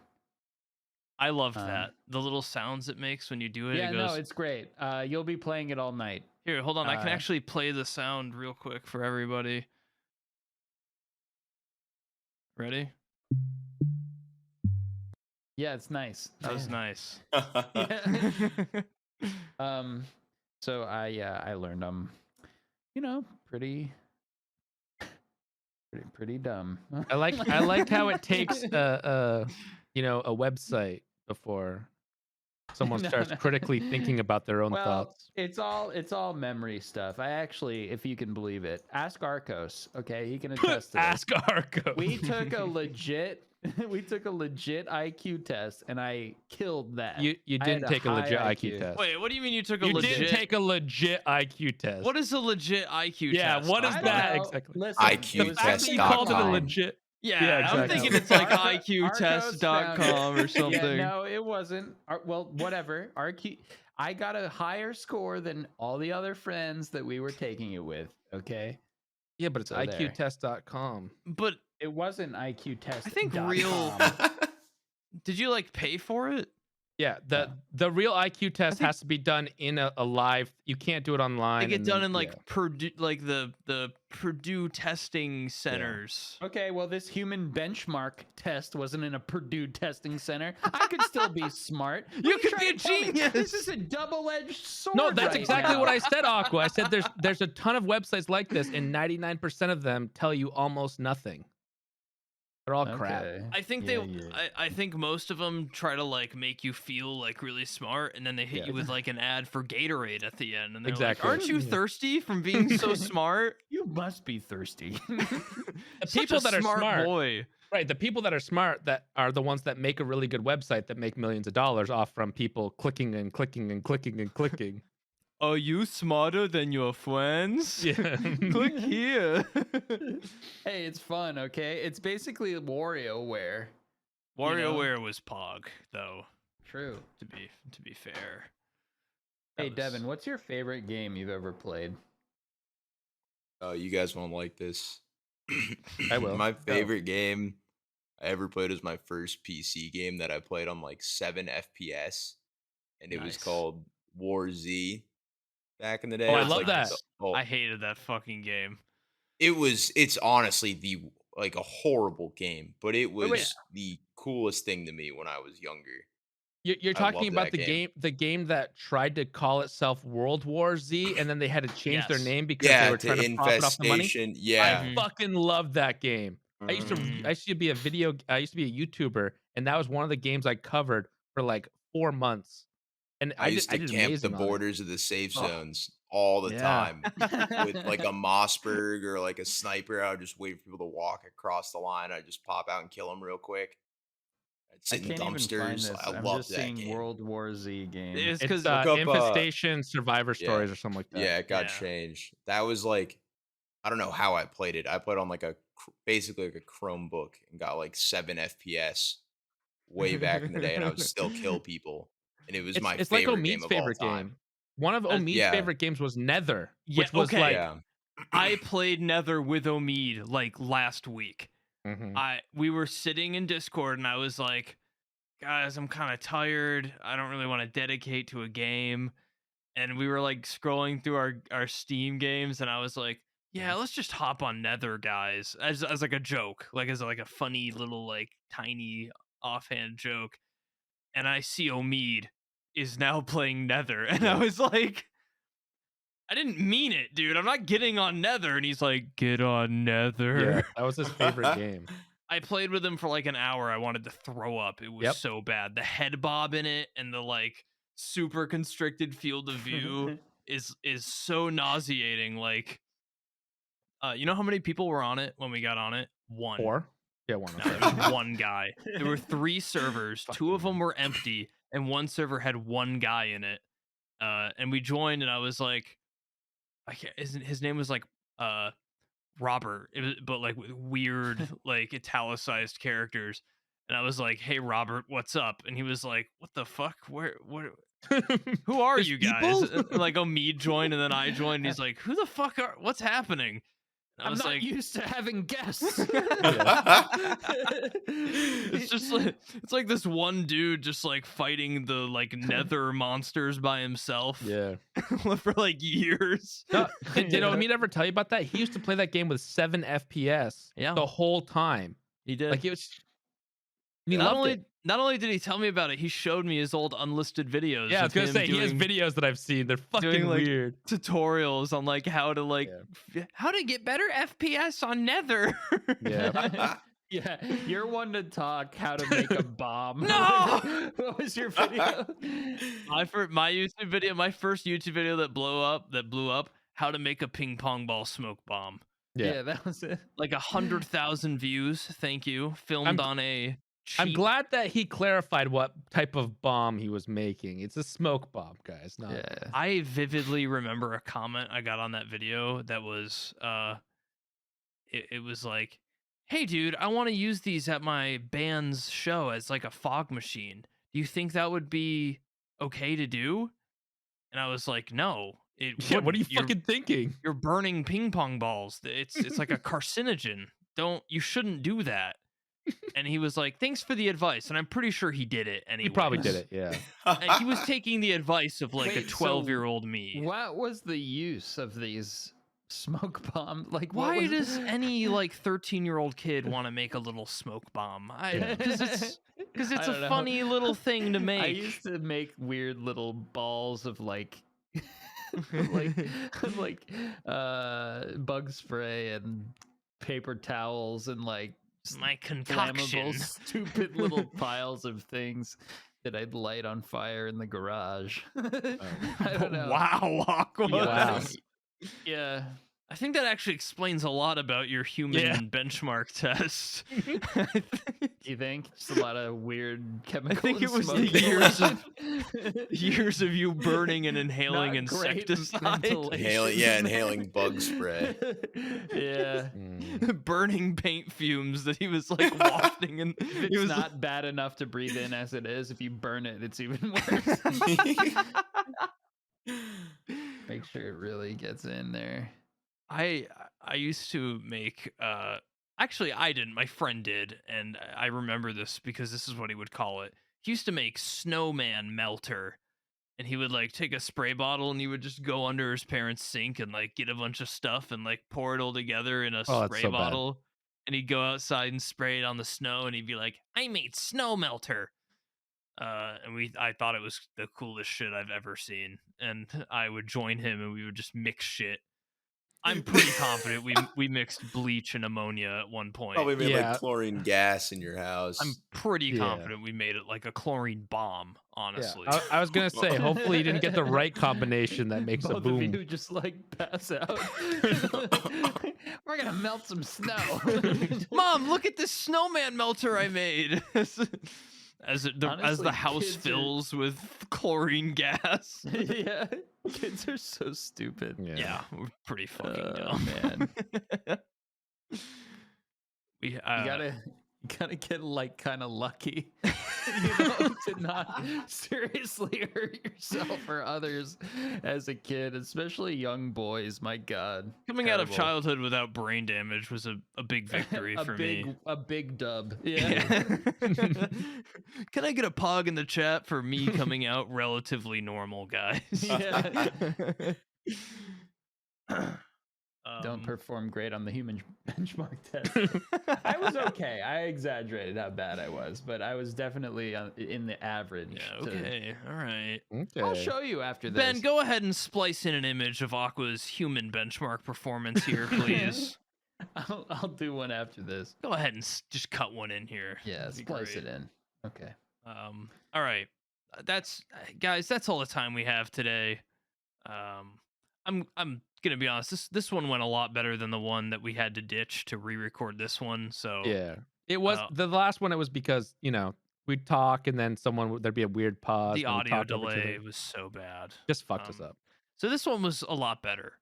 I loved that. The little sounds it makes when you do it. Yeah, It goes, no, it's great. You'll be playing it all night. Here, hold on. I can uh, actually play the sound real quick for everybody. Ready? Yeah, it's nice. That was nice. Yeah. So I learned you know, pretty dumb. I like how it takes a website before someone No, starts no. critically thinking about their own Well, thoughts. it's all memory stuff. I actually, if you can believe it, ask Arcos. Okay, he can attest to this. Ask Arco. We took a legit IQ test, and I killed that. You I had didn't take a high legit IQ test. Wait, what do you mean you took a You legit? didn't take a legit IQ test. What is a legit IQ Yeah, test? what is I don't that know. exactly? Listen, IQ it was The fact that you called it a test.com. legit. Yeah, Yeah, I'm exactly. thinking it's like Arcos IQtest.com or something. Yeah, no, it wasn't. Well, whatever. I got a higher score than all the other friends that we were taking it with. Okay, Yeah, but it's So there. IQtest.com. But it wasn't IQ test. I think real- did you like pay for it? Yeah, the real IQ test think- has to be done in a live. You can't do it online. They get and done then- in like yeah. Purdue, like the Purdue testing centers. Okay, well, this human benchmark test wasn't in a Purdue testing center. I could still be smart. What You are could trying be to a tell me? genius. This is a double-edged sword. No, that's right exactly now. what I said, Aqua. I said there's a ton of websites like this, and 99% of them tell you almost nothing. They're all crap. Okay. I think Yeah, they, I think most of them try to like make you feel like really smart, and then they hit Yeah. you with like an ad for Gatorade at the end, and they're Exactly. like, "Aren't you Yeah. thirsty from being so smart?" You must be thirsty. The Such people a that are smart, boy. right? The people that are smart that are the ones that make a really good website that make millions of dollars off from people clicking and clicking and clicking and clicking. Are you smarter than your friends? Yeah. Click here. Hey, it's fun, okay? It's basically WarioWare. WarioWare was Pog, though. True. To be fair. Hey, That was- Devin, what's your favorite game you've ever played? Oh, you guys won't like this. I will. My favorite game I ever played was my first PC game that I played on like 7 FPS, and it was Nice. called War Z. Back in the day, Oh, I It was love like that. I hated that fucking game. It's honestly like a horrible game, but it was wait. the coolest thing to me when I was younger. You're I talking love about that game. the game that tried to call itself World War Z, and then they had to change their Yes. name because they Yeah, were to trying to profit off the money. Infestation. Yeah. I fucking love that game. I used to be a YouTuber, and that was one of the games I covered for like 4 months. And I used to did camp the amazing on it. borders of the safe Oh. zones all the Yeah. time with like a Mossberg or like a sniper. I would just wait for people to walk across the line. I'd just pop out and kill them real quick. I'd I sit in can't even find dumpsters. this. I I'm love just that seeing game. World War Z game. It's It's because Look up, Infestation Survivor yeah. Stories or something like that. Yeah, it got Yeah. changed. That was like, I don't know how I played it. I played on like basically like a Chromebook and got like 7 FPS way back in the day, and I would still kill people. And it was my It's like favorite game Omid's of all favorite time. game. One of Omid's Yeah. favorite games was Nether, Yeah, which was okay. like Yeah. I played Nether with Omid like last week. Mhm. We were sitting in Discord and I was like, guys, I'm kind of tired. I don't really want to dedicate to a game. And we were like scrolling through our Steam games, and I was like, yeah, let's just hop on Nether, guys, as like a joke, like as like a funny little like tiny offhand joke. And I see Omid is now playing Nether, and I was like, I didn't mean it, dude. I'm not getting on Nether. And he's like, get on Nether. Yeah, that was his favorite game. I played with him for like an hour. I wanted to throw up. It was Yep. so bad. The head bob in it and the like super constricted field of view is so nauseating. Like, you know how many people were on it when we got on it? One. 4? Yeah, 1. No, there was one guy. There were 3 servers. 2 of them were empty, and one server had one guy in it. And we joined, and I was like, I can't. His name was like Robert. It was, but like with weird like italicized characters. And I was like, "Hey, Robert, what's up?" And he was like, "What the fuck? Who are There's you guys?" people? Like, Omid joined, and then I joined. And he's like, "Who the fuck are? What's happening?" And I I'm was not like, used to having guests. it's just like it's like this one dude just like fighting the like nether monsters by himself Yeah. for like years. No, did Omid ever tell you about that? He used to play that game with 7 FPS Yeah. the whole time. He did. Like it was. And he not loved only it. not only did he tell me about it, he showed me his old unlisted videos. Yeah, I was of gonna him say he has doing videos that I've seen. They're fucking doing, like, weird. tutorials on like how to like how to get better FPS on Nether. Yeah. Yeah, you're one to talk how to make a bomb. No! What was your video? my first YouTube video that blew up, how to make a ping pong ball smoke bomb. Yeah, that was it. Like 100,000 views. Thank you. Filmed on a I'm cheap- glad that he clarified what type of bomb he was making. It's a smoke bomb, guys. Not Yeah. I vividly remember a comment I got on that video that was it was like, "Hey dude, I want to use these at my band's show as like a fog machine. Do you think that would be okay to do?" And I was like, "No. Yeah, what are you fucking thinking? You're burning ping pong balls. It's like a carcinogen. You shouldn't do that." And he was like, "Thanks for the advice." And I'm pretty sure he did it anyway. He probably did it, yeah. He was taking the advice of like a Wait, so 12-year-old me. What was the use of these smoke bombs? Like, what Why was does any like 13-year-old kid want to make a little smoke bomb? Because it's I a don't know. funny little thing to make. I used to make weird little balls of like like bug spray and paper towels and like My concoction. flammable stupid little piles of things that I'd light on fire in the garage. I don't know. Wow, Aqua. Wow. Yeah. I think that actually explains a lot about your human Yeah. benchmark test. You think? Just a lot of weird chemicals. think it was the years of you burning and inhaling insecticide. Inhaling bug spray. Yeah. Burning paint fumes that he was like wafting, and If he it's was not bad enough to breathe in as it is, if you burn it, it's even worse. Make sure it really gets in there. I used to make actually I didn't, my friend did, and I remember this because this is what he would call it. He used to make snowman melter, and he would like take a spray bottle and he would just go under his parents' sink and like get a bunch of stuff and like pour it all together in a Oh, that's spray so bad. bottle, and he'd go outside and spray it on the snow, and he'd be like, "I made snow melter." And I thought it was the coolest shit I've ever seen, and I would join him and we would just mix shit. I'm pretty confident we mixed bleach and ammonia at one point. Probably made Yeah. like chlorine gas in your house. I'm pretty Yeah. confident we made it like a chlorine bomb, honestly. Yeah. I was gonna say, hopefully you didn't get the right combination that makes a Both of boom. you just like pass out. We're gonna melt some snow. Mom, look at this snowman melter I made. As the Honestly, house kids are- fills with chlorine gas. Yeah. Kids are so stupid. Yeah, we're pretty fucking dumb. Man. We You gotta get like kind of lucky, to not seriously hurt yourself or others as a kid, especially young boys. My God, coming out of terrible. childhood without brain damage was a big victory for me. A big dub. Yeah. Can I get a pog in the chat for me coming out relatively normal, guys? Yeah. Don't perform great on the human benchmark test. I was okay. I exaggerated how bad I was, but I was definitely in the average. Yeah, okay. All right. Okay. I'll show you after this. Ben, go ahead and splice in an image of Aqua's human benchmark performance here, please. I'll do one after this. Go ahead and just cut one in here. Yeah, That'd be splice great. it in. Okay. All right. That's guys, that's all the time we have today. I'm gonna be honest, this one went a lot better than the one that we had to ditch to re-record this one. So Yeah. It was the last one. It was because, we'd talk and then there'd be a weird pause. the and we'd audio talk over each delay other. was so bad. Just fucked us up. So this one was a lot better.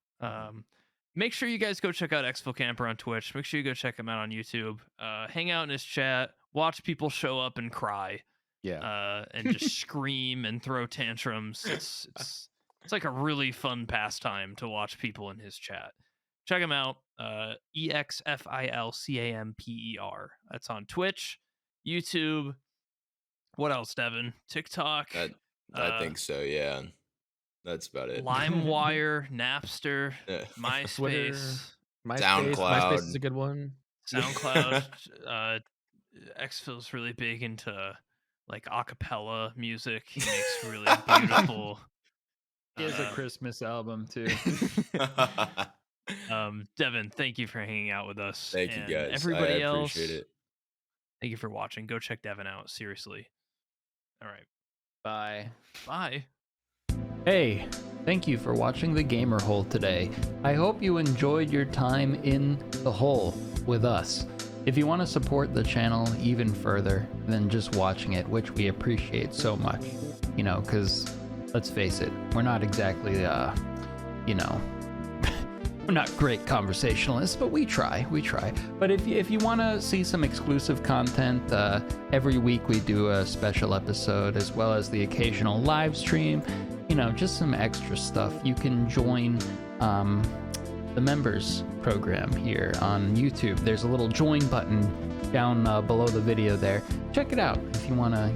Make sure you guys go check out ExfilCamper on Twitch. Make sure you go check him out on YouTube. Hang out in his chat. Watch people show up and cry. Yeah. And just scream and throw tantrums. It's like a really fun pastime to watch people in his chat. Check him out. ExfilCamper. That's on Twitch, YouTube. What else, Devin? TikTok. I think so. Yeah, that's about it. LimeWire, Napster, Yeah. MySpace, Twitter. SoundCloud. MySpace is a good one. SoundCloud. Exfil's really big into like acapella music. He makes really beautiful. He has a Christmas album too. Devin, thank you for hanging out with us. Thank you, And guys. Everybody I else, appreciate it. thank you for watching. Go check Devin out. Seriously. All right. Bye. Bye. Hey, thank you for watching The Gamer Hole today. I hope you enjoyed your time in the hole with us. If you want to support the channel even further than just watching it, which we appreciate so much, because let's face it, we're not exactly, we're not great conversationalists, but we try. But if you want to see some exclusive content, every week we do a special episode as well as the occasional live stream, just some extra stuff. You can join the members program here on YouTube. There's a little join button down below the video there. Check it out if you want to,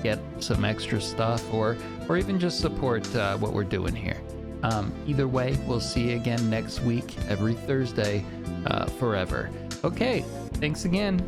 get some extra stuff or even just support what we're doing here. Either way, we'll see you again next week, every Thursday, forever. Okay, thanks again.